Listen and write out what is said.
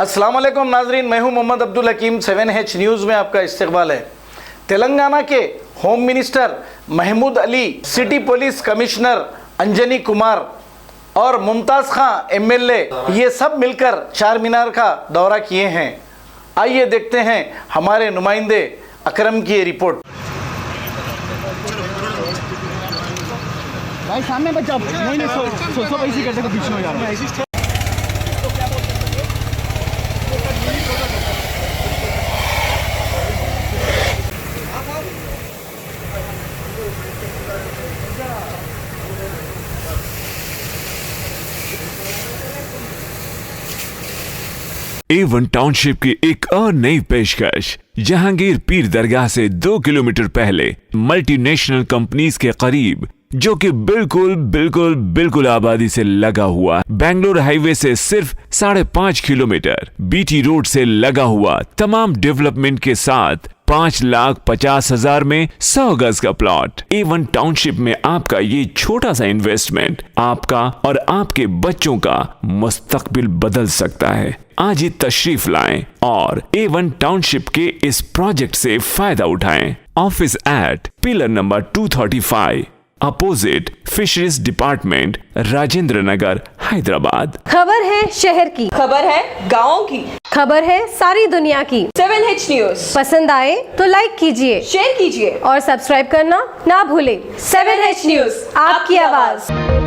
अस्सलाम वालेकुम नाजरीन, मैं हूं मोहम्मद अब्दुल हकीम। 7H न्यूज़ में आपका इस्तकबाल है। तेलंगाना के home minister Mahmood Ali, city police commissioner Anjani Kumar और मुमताज़ खां MLA, ये सब मिलकर चार मीनार का दौरा किए हैं। आइए देखते हैं हमारे नुमाइंदे अकरम की ये रिपोर्ट। भाई सामने बच्चा नहीं सो पैसे करते पीछे हो जा रहा है। A1 टाउनशिप की एक और नई पेशकश। जहांगीर पीर दरगाह से 2 किलोमीटर पहले मल्टीनेशनल कंपनीज के करीब, जो कि बिल्कुल आबादी से लगा हुआ, बेंगलोर हाईवे से सिर्फ 5.5 किलोमीटर, BT रोड से लगा हुआ, तमाम डेवलपमेंट के साथ 5,50,000 में 100 गज का प्लॉट। A1 टाउनशिप में आपका ये छोटा सा इन्वेस्टमेंट आपका और आपके बच्चों का मुस्तकबिल बदल सकता है। आज ही तशरीफ लाएं और A1 टाउनशिप के इस प्रोजेक्ट से फायदा उठाएं। Office at pillar number 235, opposite fisheries department, Rajendra Nagar, Hyderabad. खबर है शहर की, खबर है गाँव की, खबर है सारी दुनिया की। 7H न्यूज़ पसंद आए तो लाइक कीजिए, शेयर कीजिए और सब्सक्राइब करना ना भूलें। 7H न्यूज़, आपकी आवाज।